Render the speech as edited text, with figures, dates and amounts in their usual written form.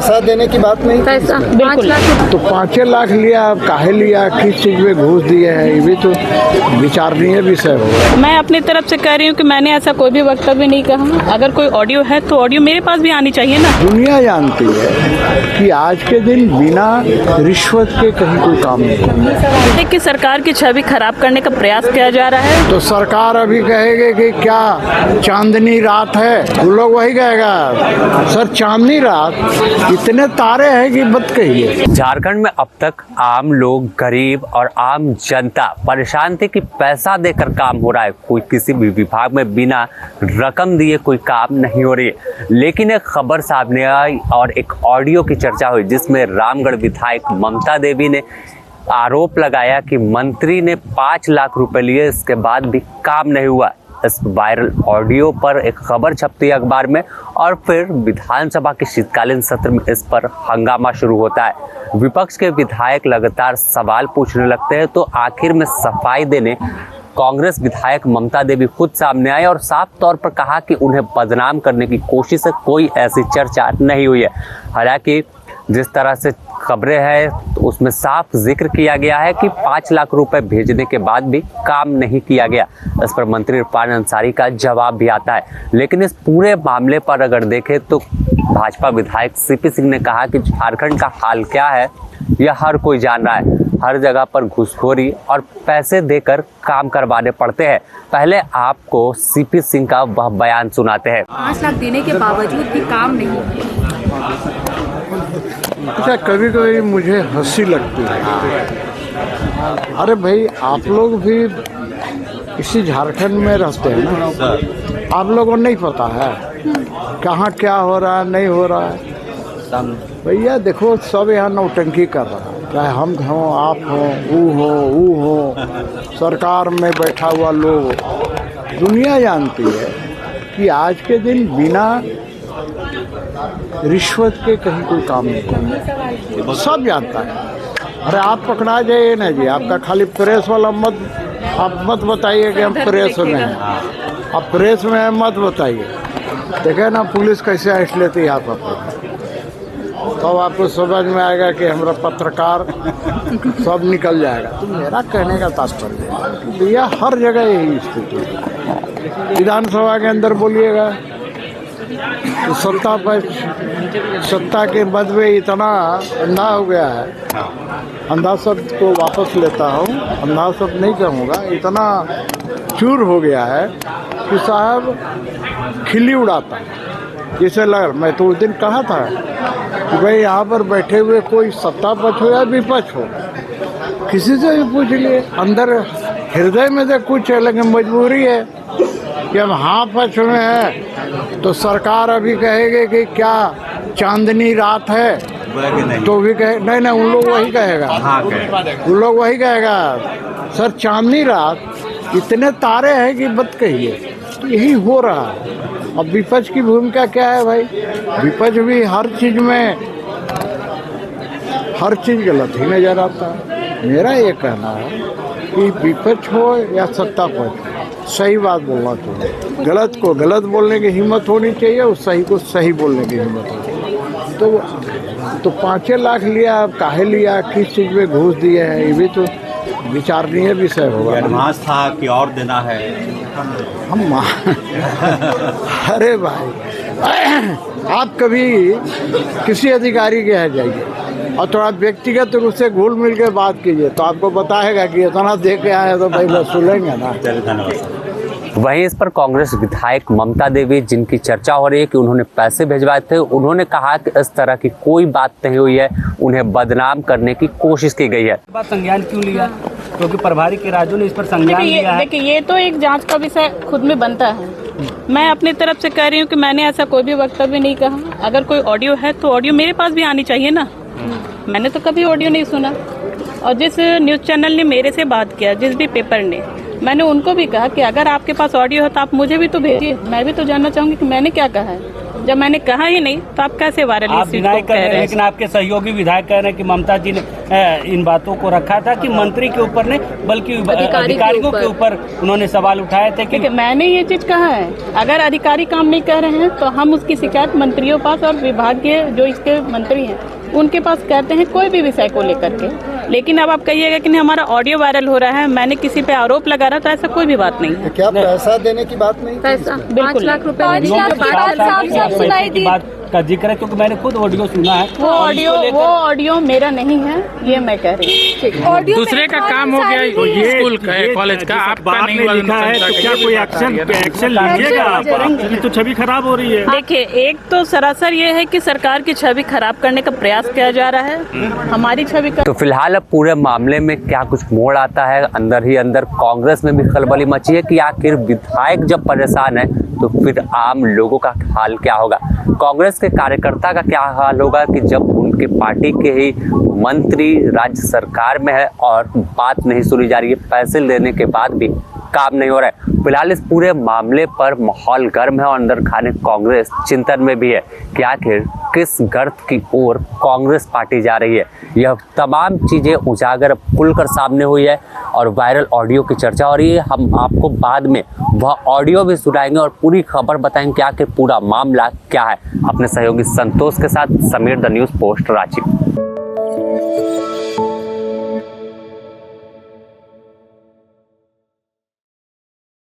पैसा देने की बात नहीं, पैसा 5 लाख। तो 5 लाख लिया, काहे लिया, किस चीज में घूस दिए हैं, ये भी तो विचारणीय विषय होगा। मैं अपनी तरफ से कह रही हूँ कि मैंने ऐसा कोई भी वक्तव्य नहीं कहा। अगर कोई ऑडियो है तो ऑडियो मेरे पास भी आनी चाहिए ना। दुनिया जानती है कि आज के दिन बिना रिश्वत के कहीं कोई काम नहीं। देखिए, सरकार की छवि खराब करने का प्रयास किया जा रहा है। तो सरकार अभी कहेगी कि क्या चांदनी रात है, वो लोग वही कहेगा सर चांदनी रात, इतने तारे हैं कि मत कहिए। झारखंड में अब तक आम लोग, गरीब और आम जनता परेशान थे कि पैसा देकर काम हो रहा है, कोई किसी भी विभाग में बिना रकम दिए कोई काम नहीं हो रही है। लेकिन एक खबर सामने आई और एक ऑडियो की चर्चा हुई जिसमें रामगढ़ विधायक ममता देवी ने आरोप लगाया कि मंत्री ने 5 लाख रुपए लिए, इसके बाद भी काम नहीं हुआ। इस वायरल ऑडियो पर एक खबर छपती है अखबार में और फिर विधानसभा के शीतकालीन सत्र में इस पर हंगामा शुरू होता है। विपक्ष के विधायक लगातार सवाल पूछने लगते हैं तो आखिर में सफाई देने कांग्रेस विधायक ममता देवी खुद सामने आए और साफ तौर पर कहा कि उन्हें बदनाम करने की कोशिश है, कोई ऐसी चर्चा नहीं हुई है। हालांकि जिस तरह से खबरें हैं तो उसमें साफ जिक्र किया गया है कि 5 लाख रुपए भेजने के बाद भी काम नहीं किया गया। इस पर मंत्री इरफान अंसारी का जवाब भी आता है। लेकिन इस पूरे मामले पर अगर देखें तो भाजपा विधायक सीपी सिंह ने कहा कि झारखंड का हाल क्या है यह हर कोई जान रहा है। हर जगह पर घूसखोरी और पैसे देकर काम करवाने पड़ते हैं। पहले आपको सीपी सिंह का वह बयान सुनाते हैं। 5 लाख देने के बावजूद भी काम नहीं। अच्छा, कभी कभी मुझे हंसी लगती है। अरे भाई, आप लोग भी इसी झारखंड में रहते हैं ना, आप लोगों को नहीं पता है कहाँ क्या हो रहा है, नहीं हो रहा है। भैया देखो, सब यहाँ नौटंकी कर रहा है, चाहे हम हों, आप हों, वो हो, सरकार में बैठा हुआ लोग। दुनिया जानती है कि आज के दिन बिना रिश्वत के कहीं कोई काम नहीं, सब जानता है। अरे आप पकड़ा जाइए ना जी, आपका खाली प्रेस वाला आप मत बताइए कि हम प्रेस में हैं। आप प्रेस में हैं मत बताइए। देखे ना पुलिस कैसे ऐठ लेती है आप तो आपको समझ में आएगा कि हमारा पत्रकार सब निकल जाएगा। तो मेरा कहने का तात्पर्य है कि भैया हर जगह यही स्थिति है। विधानसभा के अंदर बोलिएगा तो सत्ता के मद में इतना अंधा हो गया है, अंधा शब्द को वापस लेता हूँ, अंधा शब्द नहीं कहूँगा, इतना चूर हो गया है कि साहब खिल्ली उड़ाता है। जैसे लग, मैं तो उस दिन कहा था कि भाई यहाँ पर बैठे हुए कोई सत्ता पक्ष हो या विपक्ष हो, किसी से भी पूछ लिए, अंदर हृदय में से कुछ है, लेकिन मजबूरी है कि हम हाँ पक्ष में है तो सरकार अभी कहेगी कि क्या चांदनी रात है, तो भी कहे नहीं, उन लोग वही कहेगा, उन लोग वही कहेगा सर चांदनी रात, इतने तारे हैं कि मत कहिए। यही हो रहा है। अब विपक्ष की भूमिका क्या है भाई? विपक्ष भी हर चीज में हर चीज गलत ही नजर आता है। मेरा ये कहना है कि विपक्ष हो या सत्ता पक्ष, सही बात बोलना चाहिए, गलत को गलत बोलने की हिम्मत होनी चाहिए और सही को सही बोलने की हिम्मत होनी चाहिए। तो 5 लाख लिया, काहे लिया, किस चीज में घूस दिए हैं, ये भी तो विचारणीय विषय होगा। एडवांस था कि और देना है हम अरे भाई, आप कभी किसी अधिकारी के यहाँ जाइए और थोड़ा व्यक्तिगत रूप से घुल मिल के बात कीजिए तो आपको बताएगा कि इतना दे के आए तो भाई वसूलेंगे ना। धन्यवाद। वहीं इस पर कांग्रेस विधायक ममता देवी, जिनकी चर्चा हो रही है कि उन्होंने पैसे भिजवाए थे, उन्होंने कहा कि इस तरह की कोई बात नहीं हुई है, उन्हें बदनाम करने की कोशिश की गई है। बात संज्ञान क्यों लिया? क्योंकि प्रभारी के राजू ने इस पर संज्ञान लिया है। देखिए, ये तो एक जांच का विषय खुद में बनता है। मैं अपनी तरफ से कह रही हूँ कि मैंने ऐसा कोई भी वक्तव्य नहीं कहा। अगर कोई ऑडियो है तो ऑडियो मेरे पास भी आनी चाहिए ना। मैंने तो कभी ऑडियो नहीं सुना। और जिस न्यूज़ चैनल ने मेरे से बात किया, जिस भी पेपर ने, मैंने उनको भी कहा कि अगर आपके पास ऑडियो है तो आप मुझे भी तो भेजिए, मैं भी तो जानना चाहूँगी कि मैंने क्या कहा है। जब मैंने कहा ही नहीं तो आप कैसे वायरल आप इस चीज डिनाई को कर कह रहे हैं, रहे लेकिन हैं? आपके सहयोगी विधायक कह रहे हैं कि ममता जी ने इन बातों को रखा था कि मंत्री के ऊपर नहीं बल्कि अधिकारियों के ऊपर उन्होंने सवाल उठाए थे कि देखिए, मैंने ये चीज कहा है, अगर अधिकारी काम नहीं कर रहे हैं तो हम उसकी शिकायत मंत्रियों पास और विभाग के जो इसके मंत्री हैं उनके पास करते हैं, कोई भी विषय को लेकर के। लेकिन अब आप कहिएगा कि नहीं हमारा ऑडियो वायरल हो रहा है, मैंने किसी पे आरोप लगा रहा, तो ऐसा कोई भी बात नहीं है। क्या पैसा देने की बात नहीं? पैसा 5 बिल्कुल। लाख रुपए पाँच देने लाख के बाद साफ पैसे की बात का जिक्र है, क्योंकि मैंने खुद ऑडियो सुना है। वो ऑडियो मेरा नहीं है, ये मैं कह रही हूँ। दूसरे का काम हो गया, स्कूल का है, कॉलेज का, आपका नहीं हुआ। लिखा है तो क्या कोई एक्शन लीजिएगा? ये तो छवि खराब हो रही है। देखिए, एक तो सरासर ये है कि सरकार की छवि खराब करने का प्रयास किया जा रहा है, हमारी छवि का। तो फिलहाल अब पूरे मामले में क्या कुछ मोड़ आता है, अंदर ही अंदर कांग्रेस में भी खलबली मची है कि आखिर विधायक जब परेशान है तो फिर आम लोगों का हाल क्या होगा, कांग्रेस के कार्यकर्ता का क्या हाल होगा कि जब उनके पार्टी के ही मंत्री राज्य सरकार में है और बात नहीं सुनी जा रही है, पैसे लेने के बाद भी काम नहीं हो रहा है। फिलहाल इस पूरे मामले पर माहौल गर्म है और अंदर खाने कांग्रेस चिंतन में भी है कि आखिर किस गर्त की ओर कांग्रेस पार्टी जा रही है। यह तमाम चीजें उजागर खुलकर सामने हुई है और वायरल ऑडियो की चर्चा हो रही है। हम आपको बाद में वह ऑडियो भी सुनाएंगे और पूरी खबर बताएंगे कि आखिर पूरा मामला क्या है। अपने सहयोगी संतोष के साथ Sameer, the news post, Ranchi.